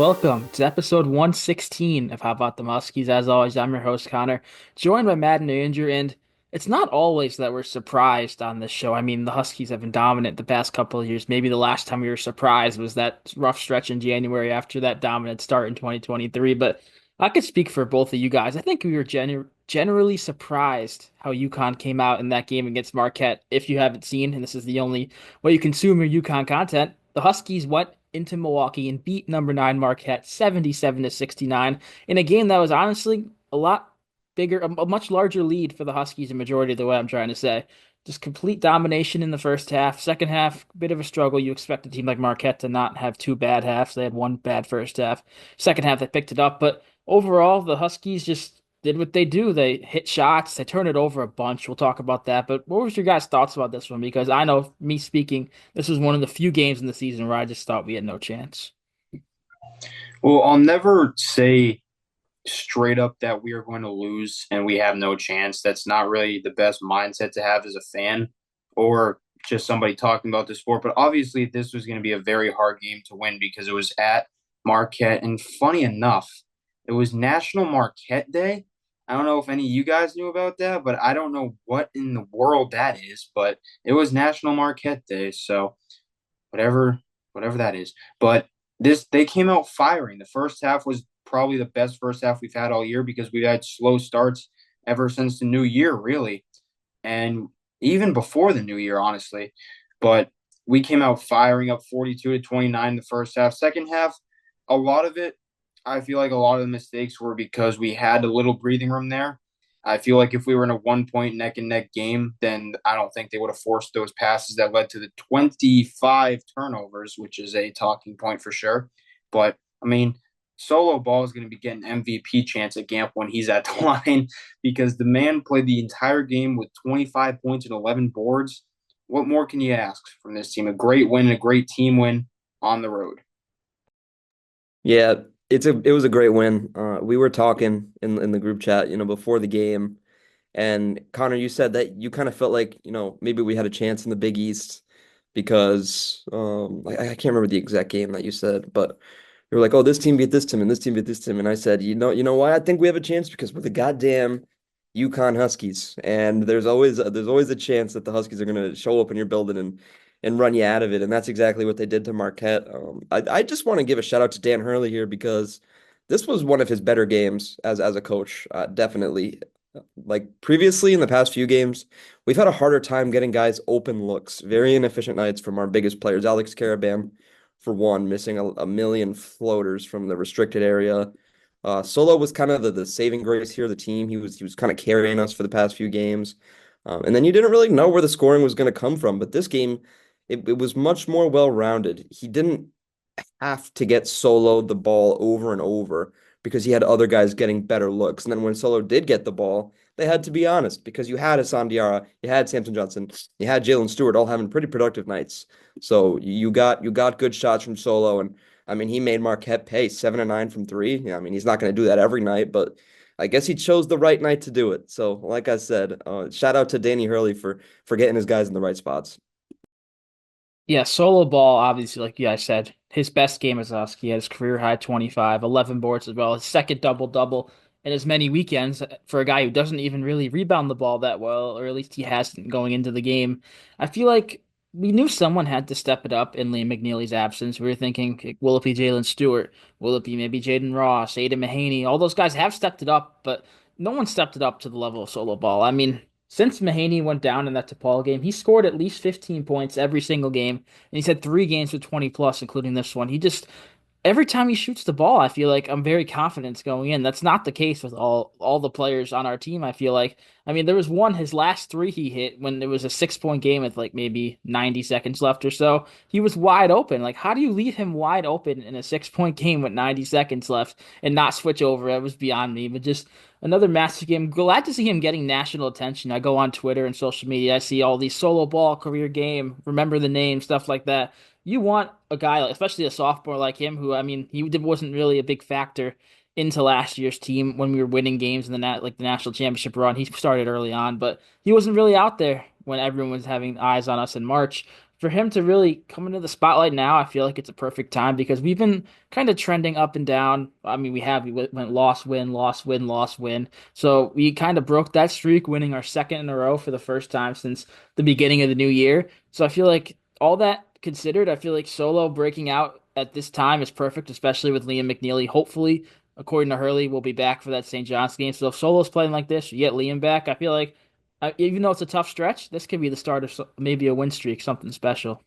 Welcome to episode 116 of How About the Huskies. As always, I'm your host, Connor, joined by Matt and Andrew, and it's not always that we're surprised on this show. I mean, the Huskies have been dominant the past couple of years. Maybe the last time we were surprised was that rough stretch in January after that dominant start in 2023, but I could speak for both of you guys. I think we were generally surprised how UConn came out in that game against Marquette. If you haven't seen, and this is the only way you consume your UConn content, the Huskies went into Milwaukee and beat number 9 Marquette 77 to 69 in a game that was honestly a lot bigger, a much larger lead for the Huskies the majority of the way, I'm trying to say. Just complete domination in the first half. Second half, bit of a struggle. You expect a team like Marquette to not have two bad halves. They had one bad first half. Second half, they picked it up. But overall, the Huskies just did what they do. They hit shots. They turned it over a bunch. We'll talk about that. But what was your guys' thoughts about this one? Because I know, me speaking, this was one of the few games in the season where I just thought we had no chance. Well, I'll never say straight up that we are going to lose and we have no chance. That's not really the best mindset to have as a fan or just somebody talking about the sport. But obviously, this was going to be a very hard game to win because it was at Marquette. And funny enough, it was National Marquette Day. I don't know if any of you guys knew about that, but I don't know what in the world that is. But it was National Marquette Day. So whatever whatever that is. But this they came out firing. The first half was probably the best first half we've had all year because we've had slow starts ever since the new year, really. And even before the new year, honestly. But we came out firing up 42 to 29 the first half. Second half, a lot of it, I feel like a lot of the mistakes were because we had a little breathing room there. I feel like if we were in a 1 point neck and neck game, then I don't think they would have forced those passes that led to the 25 turnovers, which is a talking point for sure. But I mean, Solo Ball is going to be getting MVP chance at Gamp when he's at the line because the man played the entire game with 25 points and 11 boards. What more can you ask from this team? A great win, a great team win on the road. Yeah, it was a great win. We were talking in the group chat, before the game, and Connor, you said that you kind of felt like, maybe we had a chance in the Big East because I can't remember the exact game that you said, but you were like, "Oh, this team beat this team and this team beat this team," and I said, "You know why I think we have a chance because we're the goddamn UConn Huskies, and there's always a chance that the Huskies are gonna show up in your building and run you out of it." And that's exactly what they did to Marquette. I just want to give a shout out to Dan Hurley here because this was one of his better games as a coach. Definitely, like previously in the past few games, we've had a harder time getting guys open looks. Very inefficient nights from our biggest players. Alex Carabam, for one, missing a million floaters from the restricted area. Solo was kind of the saving grace here of the team. He was kind of carrying us for the past few games. And then you didn't really know where the scoring was going to come from. But this game, it was much more well-rounded. He didn't have to get Solo the ball over and over because he had other guys getting better looks. And then when Solo did get the ball, they had to be honest because you had Hassan Diara, you had Samson Johnson, you had Jalen Stewart all having pretty productive nights. So you got good shots from Solo, and I mean he made Marquette pay 7 of 9 from three. Yeah, I mean he's not going to do that every night, but I guess he chose the right night to do it. So like I said, shout out to Danny Hurley for getting his guys in the right spots. Yeah, solo ball, obviously, like you guys said, his best game as a Husky. He had his career high 25, 11 boards as well, his second double-double in as many weekends for a guy who doesn't even really rebound the ball that well, or at least he hasn't going into the game. I feel like we knew someone had to step it up in Liam McNeely's absence. We were thinking, okay, will it be Jalen Stewart? Will it be maybe Jaden Ross, Aiden Mahaney? All those guys have stepped it up, but no one stepped it up to the level of solo ball. I mean, since Mahaney went down in that DePaul game, he scored at least 15 points every single game, and he's had 3 games with 20 plus, including this one. He just every time he shoots the ball, I feel like I'm very confident going in. That's not the case with all the players on our team. I feel like, I mean, there was one his last three he hit when it was a 6 point game with like maybe 90 seconds left or so. He was wide open. Like, how do you leave him wide open in a 6 point game with 90 seconds left and not switch over? It was beyond me. But just another massive game. Glad to see him getting national attention. I go on Twitter and social media. I see all these solo ball career game, remember the name, stuff like that. You want a guy, especially a sophomore like him, who I mean, wasn't really a big factor into last year's team when we were winning games in the like the national championship run. He started early on, but he wasn't really out there when everyone was having eyes on us in March. for him to really come into the spotlight now, I feel like it's a perfect time because we've been kind of trending up and down. I mean, we went loss, win, loss, win, loss, win. So we kind of broke that streak, winning our second in a row for the first time since the beginning of the new year. So I feel like all that considered, I feel like Solo breaking out at this time is perfect, especially with Liam McNeely. Hopefully, according to Hurley, we'll be back for that St. John's game. So if Solo's playing like this, you get Liam back. I feel like even though it's a tough stretch, this could be the start of maybe a win streak, something special.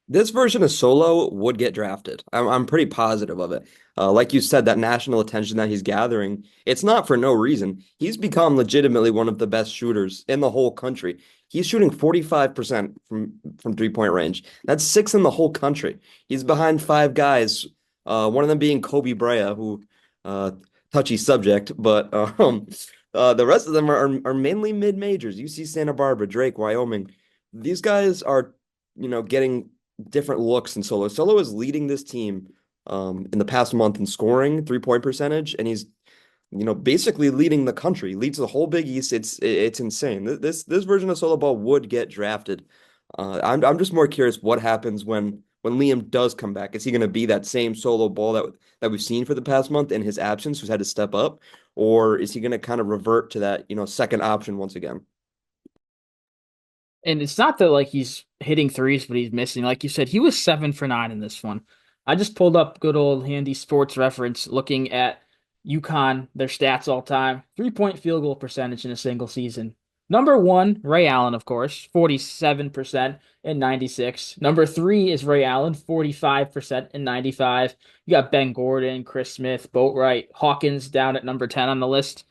This version of Solo would get drafted. I'm pretty positive of it. Like you said, that national attention that he's gathering, it's not for no reason. He's become legitimately one of the best shooters in the whole country. He's shooting 45% from 3-point range. That's sixth in the whole country. He's behind five guys, one of them being Kobe Brea, who uh, touchy subject, but the rest of them are mainly mid majors. UC Santa Barbara, Drake, Wyoming. These guys are, getting different looks in Solo. Solo is leading this team in the past month in scoring, 3-point percentage, and he's basically leading the country, leads the whole Big East. It's insane. This version of Solo Ball would get drafted. I'm just more curious what happens when Liam does come back. Is he going to be that same Solo Ball that we've seen for the past month in his absence, who's had to step up, or is he going to kind of revert to that second option once again? And it's not that like he's hitting threes, but he's missing. Like you said, he was 7 for 9 in this one. I just pulled up good old handy sports reference looking at UConn, their stats all time. 3-point field goal percentage in a single season. Number one, Ray Allen, of course, 47% in 96. Number three is Ray Allen, 45% in 95. You got Ben Gordon, Chris Smith, Boatwright, Hawkins down at number 10 on the list.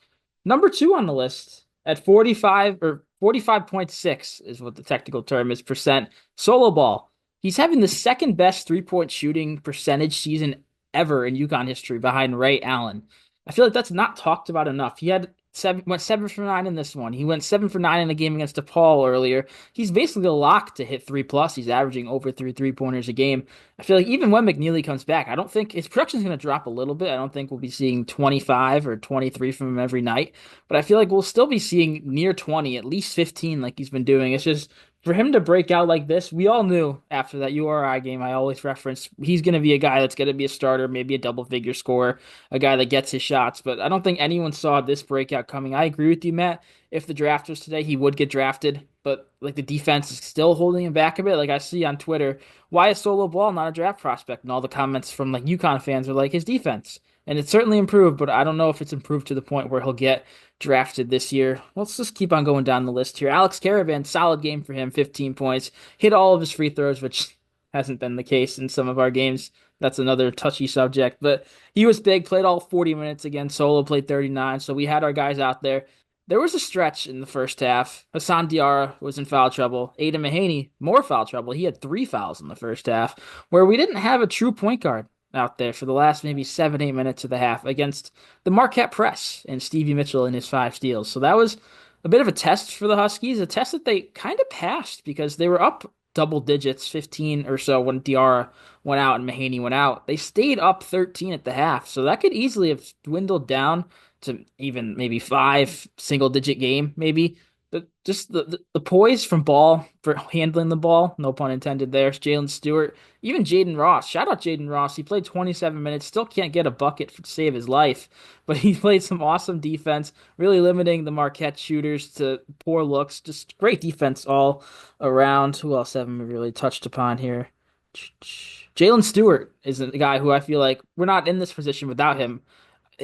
Number two on the list at 45 or 45.6 is what the technical term is percent. Solo ball. He's having the second best 3-point shooting percentage season ever in UConn history behind Ray Allen. I feel like that's not talked about enough. He had went 7 for 9 in this one. He went 7 for 9 in the game against DePaul earlier. He's basically a lock to hit 3 plus. He's averaging over three-pointers a game. I feel like even when McNeely comes back, I don't think his production is going to drop a little bit. I don't think we'll be seeing 25 or 23 from him every night, but I feel like we'll still be seeing near 20, at least 15 like he's been doing. It's just for him to break out like this, we all knew after that URI game, I always reference he's going to be a guy that's going to be a starter, maybe a double figure scorer, a guy that gets his shots. But I don't think anyone saw this breakout coming. I agree with you, Matt. If the draft was today, he would get drafted. But like the defense is still holding him back a bit. Like I see on Twitter, why is Solo Ball not a draft prospect? And all the comments from like UConn fans are like his defense. And it's certainly improved, but I don't know if it's improved to the point where he'll get drafted this year. Let's just keep on going down the list here. Alex Caravan, solid game for him, 15 points, hit all of his free throws, which hasn't been the case in some of our games. That's another touchy subject, but he was big, played all 40 minutes again. Solo played 39, so we had our guys out there. There was a stretch in the first half. Hassan Diara was in foul trouble. Aiden Mahaney, more foul trouble. He had 3 fouls in the first half, where we didn't have a true point guard out there for the last maybe 7, 8 minutes of the half against the Marquette press and Stevie Mitchell and his 5 steals. So that was a bit of a test for the Huskies, a test that they kind of passed because they were up double digits, 15 or so when Diarra went out and Mahaney went out. They stayed up 13 at the half, so that could easily have dwindled down to even maybe 5 single-digit game, maybe. But just the poise from Ball for handling the ball, no pun intended there. Jalen Stewart, even Jaden Ross. Shout out Jaden Ross. He played 27 minutes, still can't get a bucket to save his life, but he played some awesome defense, really limiting the Marquette shooters to poor looks. Just great defense all around. Who else haven't we really touched upon here? Jalen Stewart is a guy who I feel like we're not in this position without him.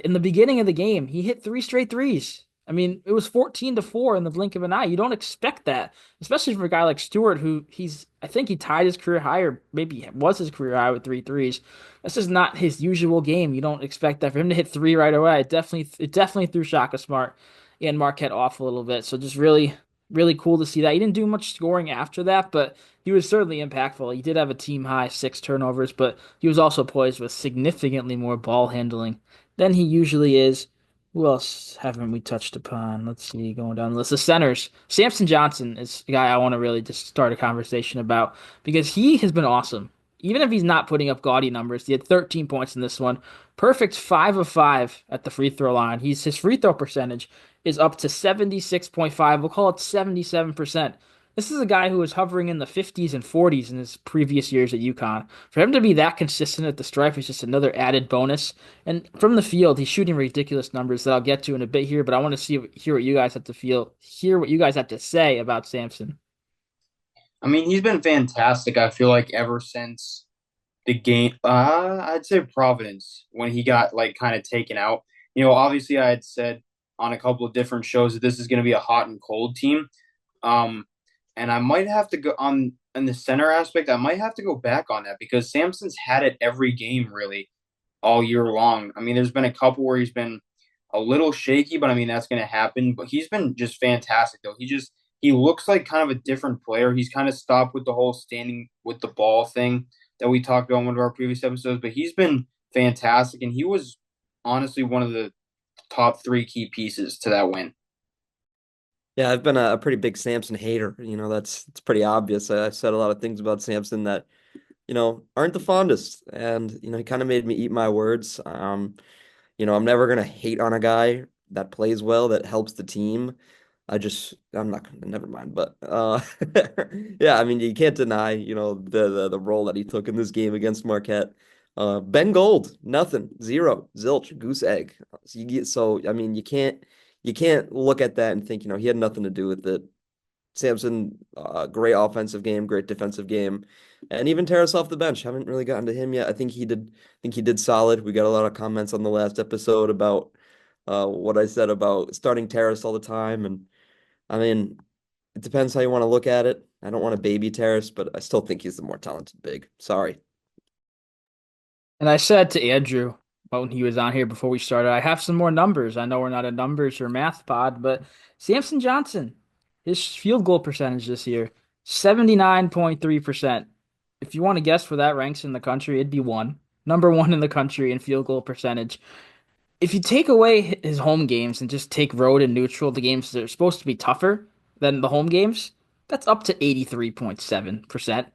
In the beginning of the game, he hit 3 straight threes. I mean, it was 14-4 in the blink of an eye. You don't expect that, especially for a guy like Stewart, who I think he tied his career high, or maybe it was his career high with 3 threes. This is not his usual game. You don't expect that for him to hit three right away. It definitely threw Shaka Smart and Marquette off a little bit. So just really, really cool to see that. He didn't do much scoring after that, but he was certainly impactful. He did have a team high 6 turnovers, but he was also poised with significantly more ball handling than he usually is. Who else haven't we touched upon? Let's see, going down the list. The centers. Samson Johnson is a guy I want to really just start a conversation about because he has been awesome. Even if he's not putting up gaudy numbers, he had 13 points in this one. Perfect 5 of 5 at the free throw line. His free throw percentage is up to 76.5. We'll call it 77%. This is a guy who was hovering in the 50s and 40s in his previous years at UConn. For him to be that consistent at the stripe is just another added bonus. And from the field, he's shooting ridiculous numbers that I'll get to in a bit here, but I want to hear what you guys have to hear what you guys have to say about Sampson. I mean, he's been fantastic. I feel like ever since the game, I'd say Providence when he got like kind of taken out. Obviously, I had said on a couple of different shows that this is going to be a hot and cold team. Um, and I might have to go on in the center aspect. I might have to go back on that because Sampson's had it every game really all year long. I mean, there's been a couple where he's been a little shaky, but I mean that's going to happen. But he's been just fantastic though. He looks like kind of a different player. He's kind of stopped with the whole standing with the ball thing that we talked about in one of our previous episodes. But he's been fantastic, and he was honestly one of the top three key pieces to that win. Yeah, I've been a pretty big Samson hater. That's it's pretty obvious. I've said a lot of things about Samson that, aren't the fondest. And, he kind of made me eat my words. I'm never gonna hate on a guy that plays well, that helps the team. I'm not gonna never mind. But yeah, I mean you can't deny, the role that he took in this game against Marquette. Ben Gold, nothing, zero, zilch, goose egg. I mean you can't look at that and think, he had nothing to do with it. Samson, great offensive game, great defensive game, and even Terrace off the bench. Haven't really gotten to him yet. I think he did solid. We got a lot of comments on the last episode about what I said about starting Terrace all the time, and I mean, it depends how you want to look at it. I don't want to baby Terrace, but I still think he's the more talented big. Sorry. And I said to Andrew when he was on here before we started, I have some more numbers. I know we're not a numbers or math pod, but Samson Johnson, his field goal percentage this year, 79.3%. If you want to guess where that ranks in the country, it'd be one. Number one in the country in field goal percentage. If you take away his home games and just take road and neutral, the games that are supposed to be tougher than the home games, that's up to 83.7%.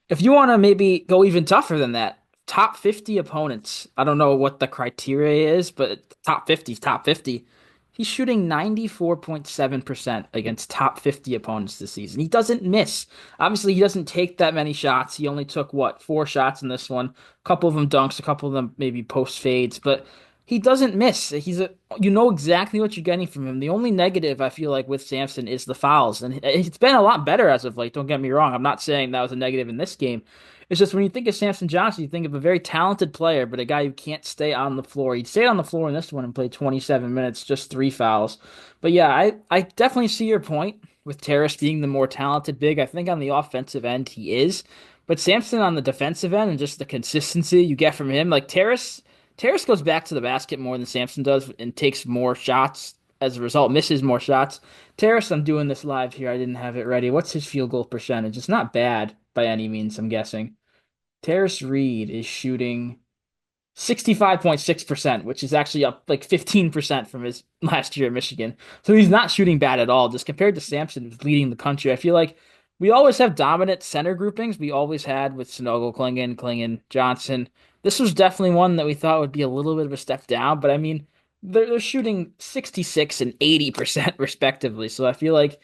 If you want to maybe go even tougher than that, top 50 opponents. I don't know what the criteria is, but top 50 is top 50. He's shooting 94.7% against top 50 opponents this season. He doesn't miss. Obviously, he doesn't take that many shots. He only took, what, four shots in this one. A couple of them dunks, a couple of them maybe post fades, but he doesn't miss. You know exactly what you're getting from him. The only negative I feel like with Samson is the fouls, and it's been a lot better as of late. Don't get me wrong. I'm not saying that was a negative in this game. It's just when you think of Samson Johnson, you think of a very talented player, but a guy who can't stay on the floor. He stayed on the floor in this one and played 27 minutes, just three fouls. But yeah, I definitely see your point with Terrace being the more talented big. I think on the offensive end he is, but Samson on the defensive end and just the consistency you get from him, like Terrace goes back to the basket more than Sampson does and takes more shots as a result, misses more shots. Terrace, I'm doing this live here. I didn't have it ready. What's his field goal percentage? It's not bad by any means, I'm guessing. Terrace Reed is shooting 65.6%, which is actually up like 15% from his last year at Michigan. So he's not shooting bad at all. Just compared to Sampson, who's leading the country, I feel like we always have dominant center groupings. We always had with Sanogo, Klingon, Johnson. This was definitely one that we thought would be a little bit of a step down, but I mean, they're shooting 66 and 80% respectively. So I feel like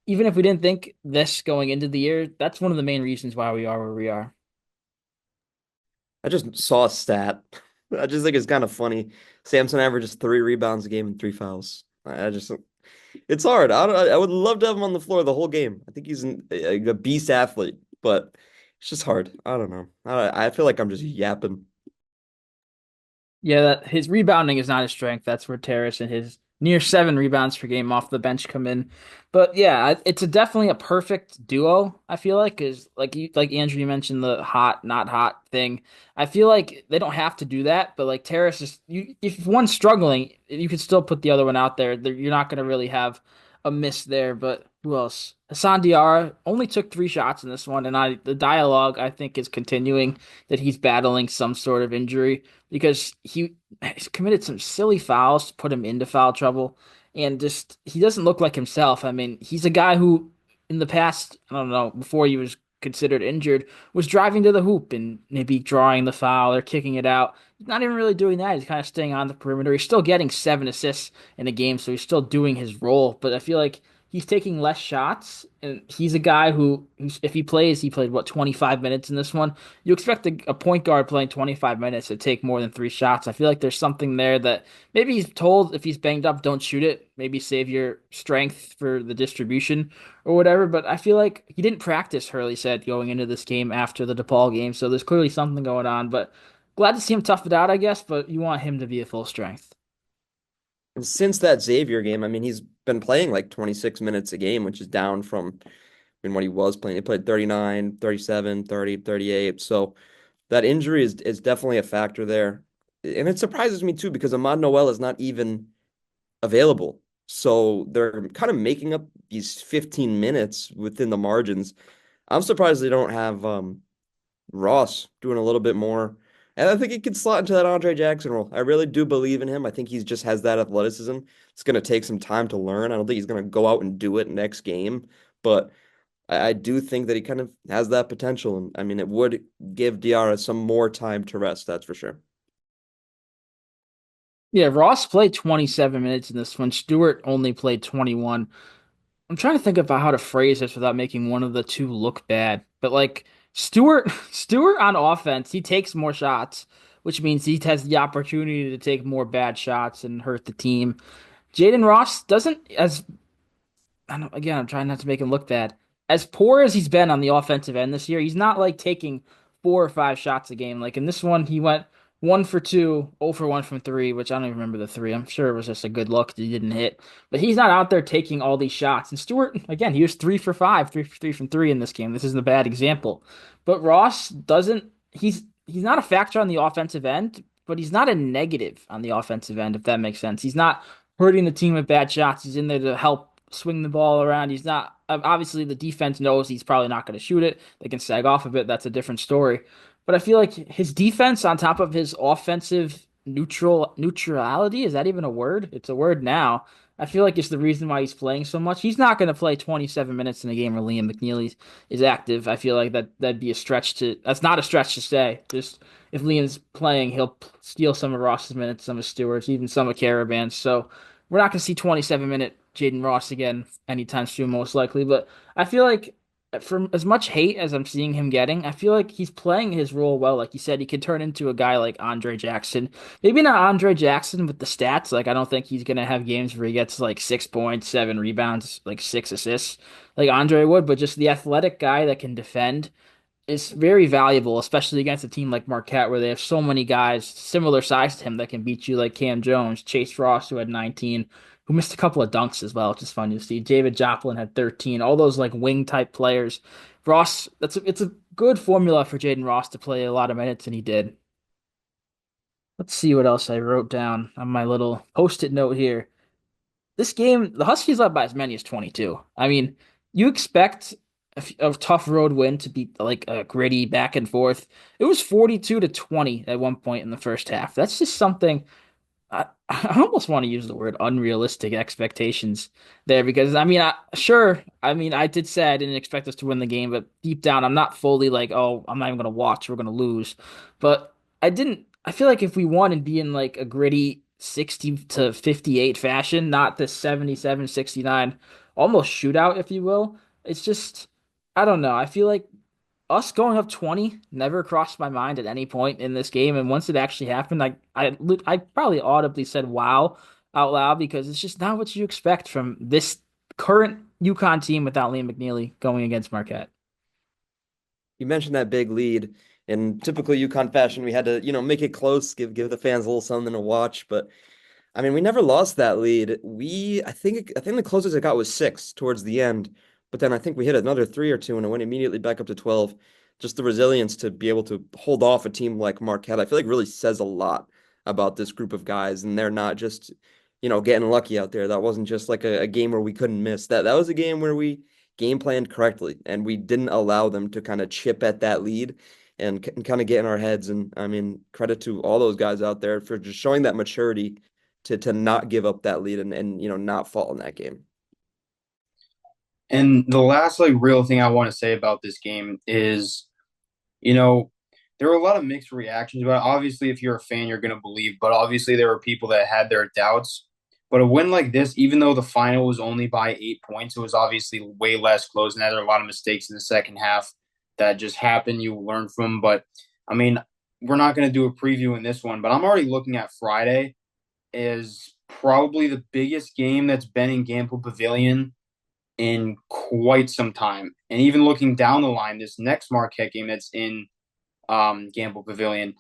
even if we didn't think this going into the year, that's one of the main reasons why we are where we are. I just saw a stat. I just think it's kind of funny. Samson averages 3 rebounds a game and 3 fouls. It's hard. I would love to have him on the floor the whole game. I think he's a beast athlete, but it's just hard. I don't know. I feel like I'm just yapping. Yeah, his rebounding is not his strength. That's where Terrace and his near 7 rebounds per game off the bench come in. But yeah, it's definitely a perfect duo. I feel like is like Andrew you mentioned the hot not hot thing. I feel like they don't have to do that, but like Terrace is if one's struggling, you could still put the other one out there. You're not going to really have a miss there. But who else? Hassan Diarra only took 3 shots in this one, and the dialogue I think is continuing that he's battling some sort of injury because he's committed some silly fouls to put him into foul trouble, and just he doesn't look like himself. I mean, he's a guy who in the past, I don't know, before he was considered injured, was driving to the hoop and maybe drawing the foul or kicking it out. He's not even really doing that. He's kind of staying on the perimeter. He's still getting 7 assists in a game, so he's still doing his role. But I feel like he's taking less shots, and he's a guy if he plays, he played what 25 minutes in this one. You expect a point guard playing 25 minutes to take more than three shots. I feel like there's something there that maybe he's told if he's banged up, don't shoot it. Maybe save your strength for the distribution or whatever. But I feel like he didn't practice, Hurley said, going into this game after the DePaul game. So there's clearly something going on. But glad to see him tough it out, I guess. But you want him to be at full strength. And since that Xavier game, I mean, he's been playing like 26 minutes a game, which is down from, I mean, what he was playing. He played 39, 37, 30, 38. So that injury is definitely a factor there. And it surprises me too because Ahmad Noel is not even available. So they're kind of making up these 15 minutes within the margins. I'm surprised they don't have Ross doing a little bit more. And I think he could slot into that Andre Jackson role. I really do believe in him. I think he just has that athleticism. It's going to take some time to learn. I don't think he's going to go out and do it next game, but I do think that he kind of has that potential. And I mean, it would give Diara some more time to rest, that's for sure. Yeah, Ross played 27 minutes in this one. Stewart only played 21. I'm trying to think about how to phrase this without making one of the two look bad. But like Stewart on offense, he takes more shots, which means he has the opportunity to take more bad shots and hurt the team. Jaden Ross doesn't as I don't, again, I'm trying not to make him look bad. As poor as he's been on the offensive end this year, he's not like taking 4 or 5 shots a game. Like in this one, he went 1 for 2, 0 for 1 from three, which I don't even remember the three. I'm sure it was just a good look that he didn't hit. But he's not out there taking all these shots. And Stewart, again, he was 3 for 5, 3 for 3 from three in this game. This isn't a bad example. But Ross doesn't, he's not a factor on the offensive end, but he's not a negative on the offensive end, if that makes sense. He's not hurting the team with bad shots. He's in there to help swing the ball around. He's not obviously the defense knows he's probably not going to shoot it. They can sag off a bit. That's a different story. But I feel like his defense on top of his offensive neutrality, is that even a word? It's a word now. I feel like it's the reason why he's playing so much. He's not going to play 27 minutes in a game where Liam McNeely is active. I feel like that'd be a stretch to that's not a stretch to say. Just if Liam's playing, he'll steal some of Ross's minutes, some of Stewart's, even some of Caravan's. So we're not going to see 27-minute Jaden Ross again anytime soon, most likely. But I feel like for as much hate as I'm seeing him getting, I feel like he's playing his role well. Like you said, he could turn into a guy like Andre Jackson. Maybe not Andre Jackson with the stats. Like I don't think he's gonna have games where he gets like 6 points, 7 rebounds, like 6 assists, like Andre would. But just the athletic guy that can defend is very valuable, especially against a team like Marquette, where they have so many guys similar size to him that can beat you, like Cam Jones, Chase Ross, who had 19, who missed a couple of dunks as well, which is fun to see. David Joplin had 13. All those like wing type players. Ross, it's a good formula for Jaden Ross to play a lot of minutes, and he did. Let's see what else I wrote down on my little post-it note here. This game, the Huskies led by as many as 22. I mean, you expect a tough road win to be like a gritty back and forth. It was 42-20 at one point in the first half. That's just something I almost want to use the word unrealistic expectations there because I mean, I did say I didn't expect us to win the game, but deep down, I'm not fully like, oh, I'm not even gonna watch. We're gonna lose. But I didn't. I feel like if we won and be in like a gritty 60-58 fashion, not this 77-69 almost shootout, if you will. It's just I don't know. I feel like us going up 20 never crossed my mind at any point in this game. And once it actually happened, I probably audibly said wow out loud because it's just not what you expect from this current UConn team without Liam McNeely going against Marquette. You mentioned that big lead. In typical UConn fashion, we had to, make it close, give the fans a little something to watch. But I mean, we never lost that lead. I think the closest it got was 6 towards the end, but then I think we hit another 3 or 2 and it went immediately back up to 12. Just the resilience to be able to hold off a team like Marquette, I feel like really says a lot about this group of guys, and they're not just, getting lucky out there. That wasn't just like a game where we couldn't miss. That was a game where we game planned correctly and we didn't allow them to kind of chip at that lead and kind of get in our heads. And I mean, credit to all those guys out there for just showing that maturity to not give up that lead and not fall in that game. And the last like real thing I want to say about this game is, you know, there were a lot of mixed reactions about it. Obviously, if you're a fan, you're going to believe, but obviously there were people that had their doubts. But a win like this, even though the final was only by 8 points, it was obviously way less close. And there were a lot of mistakes in the second half that just happened. You learn from. But I mean, we're not going to do a preview in this one, but I'm already looking at Friday is probably the biggest game that's been in Gamble Pavilion in quite some time. And even looking down the line, this next Marquette game that's in Gamble Pavilion.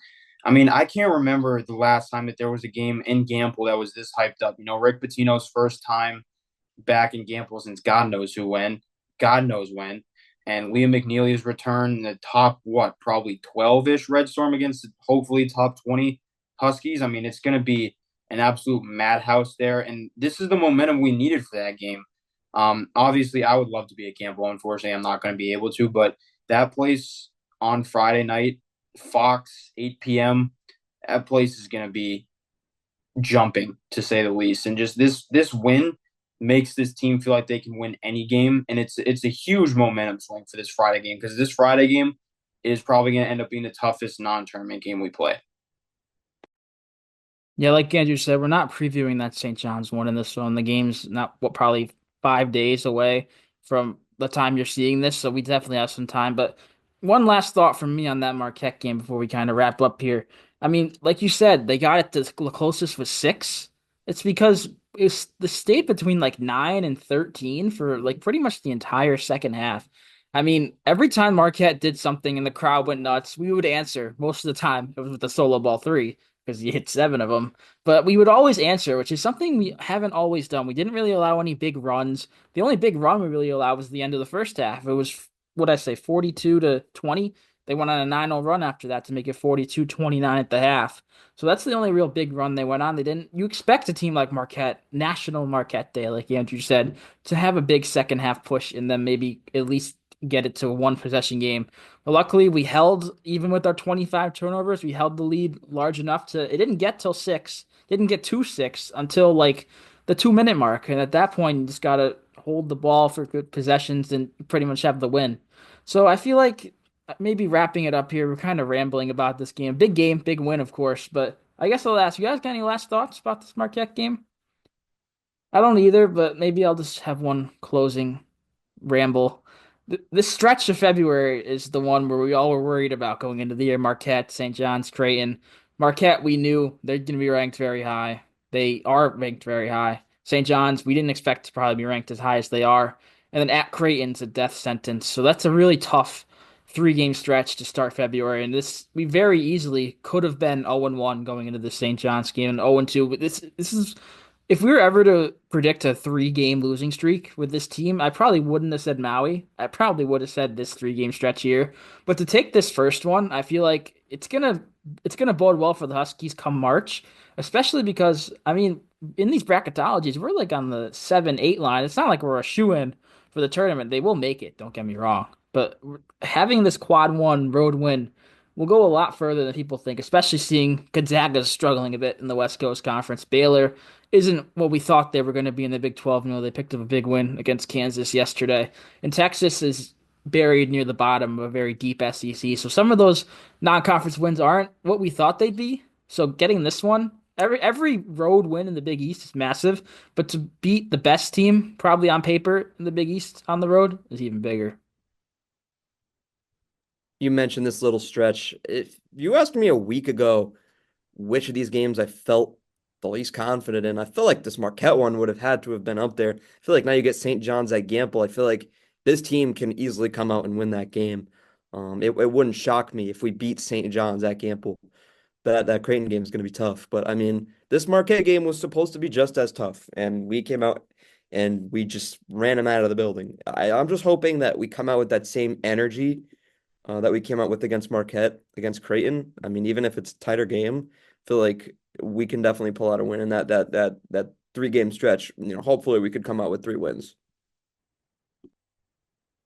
I mean, I can't remember the last time that there was a game in Gamble that was this hyped up. You know, Rick Pitino's first time back in Gamble since God knows when. And Liam McNeely's return in the top, what, probably 12-ish Red Storm against hopefully top 20 Huskies. I mean, it's going to be an absolute madhouse there. And this is the momentum we needed for that game. Obviously, I would love to be at Gamble. Unfortunately, I'm not going to be able to, but that place on Friday night, Fox, 8 p.m., that place is going to be jumping, to say the least. And just this win makes this team feel like they can win any game, and it's a huge momentum swing for this Friday game because this Friday game is probably going to end up being the toughest non-tournament game we play. Yeah, like Andrew said, we're not previewing that St. John's one in this one. The game's not what probably 5 days away from the time you're seeing this, so we definitely have some time. But one last thought from me on that Marquette game before we kind of wrap up here. I mean, like you said, they got it the closest was six. It's because it's the state between like 9 and 13 for like pretty much the entire second half. I mean, every time Marquette did something and the crowd went nuts, we would answer most of the time. It was with the solo ball three because you hit seven of them. But we would always answer, which is something we haven't always done. We didn't really allow any big runs. The only big run we really allowed was the end of the first half. It was, what I say, 42-20. They went on a 9-0 run after that to make it 42-29 at the half. So that's the only real big run they went on. They didn't. You expect a team like Marquette, National Marquette Day, like Andrew said, to have a big second half push and then maybe at least get it to a one possession game. But luckily, we held, even with our 25 turnovers, we held the lead large enough to, it didn't get till six, didn't get to six until like the 2 minute mark. And at that point, you just got to hold the ball for good possessions and pretty much have the win. So I feel like maybe wrapping it up here, we're kind of rambling about this game, big win, of course. But I guess I'll ask you guys, got any last thoughts about this Marquette game? I don't either, but maybe I'll just have one closing ramble. This stretch of February is the one where we all were worried about going into the year. Marquette, St. John's, Creighton. Marquette, we knew they're going to be ranked very high. They are ranked very high. St. John's, we didn't expect to probably be ranked as high as they are. And then at Creighton's a death sentence. So that's a really tough 3 game stretch to start February. And this, we very easily could have been 0-1 going into the St. John's game and 0-2. But this is, if we were ever to predict a 3 game losing streak with this team, I probably wouldn't have said Maui. I probably would have said this 3 game stretch here. But to take this first one, I feel like it's gonna bode well for the Huskies come March, especially because I mean, in these bracketologies, we're like on the 7-8 line. It's not like we're a shoe-in for the tournament. They will make it, don't get me wrong. But having this quad one road win will go a lot further than people think, especially seeing Gonzaga's struggling a bit in the West Coast Conference. Baylor isn't what we thought they were going to be in the Big 12. You know, they picked up a big win against Kansas yesterday. And Texas is buried near the bottom of a very deep SEC. So some of those non-conference wins aren't what we thought they'd be. So getting this one, every road win in the Big East is massive, but to beat the best team probably on paper in the Big East on the road is even bigger. You mentioned this little stretch. If you asked me a week ago which of these games I felt the least confident in, I feel like this Marquette one would have had to have been up there. I feel like now you get St. John's at Gamble. I feel like this team can easily come out and win that game. It wouldn't shock me if we beat St. John's at Gamble. That Creighton game is going to be tough. But I mean, this Marquette game was supposed to be just as tough, and we came out and we just ran them out of the building. I'm just hoping that we come out with that same energy that we came out with against Marquette, against Creighton. I mean, even if it's a tighter game, I feel like we can definitely pull out a win in that 3 game stretch. You know, hopefully we could come out with 3 wins.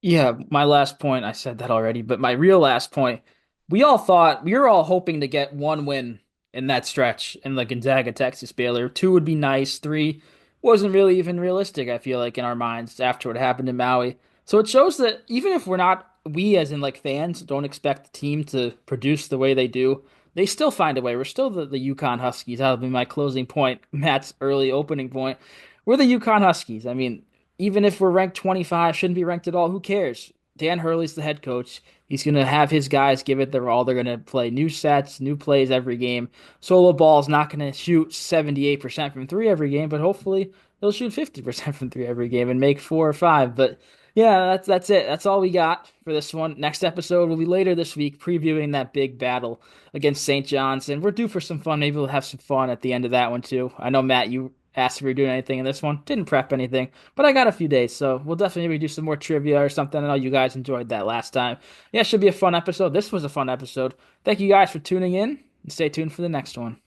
Yeah, my last point, I said that already, but my real last point, we all thought we were all hoping to get one win in that stretch in the Gonzaga, Texas, Baylor. Two would be nice. Three wasn't really even realistic, I feel like, in our minds after what happened in Maui. So it shows that even if we're not, we as in like fans, don't expect the team to produce the way they do, they still find a way. We're still the UConn Huskies. That'll be my closing point, Matt's early opening point. We're the UConn Huskies. I mean, even if we're ranked 25, shouldn't be ranked at all. Who cares? Dan Hurley's the head coach. He's going to have his guys give it their all. They're going to play new sets, new plays every game. Solo Ball's not going to shoot 78% from three every game, but hopefully he'll shoot 50% from three every game and make four or five. But yeah, that's it. That's all we got for this one. Next episode will be later this week, previewing that big battle against St. John's, and we're due for some fun. Maybe we'll have some fun at the end of that one too. I know Matt, you asked if we were doing anything in this one. Didn't prep anything, but I got a few days, so we'll definitely maybe do some more trivia or something. I know you guys enjoyed that last time. Yeah, it should be a fun episode. This was a fun episode. Thank you guys for tuning in, and stay tuned for the next one.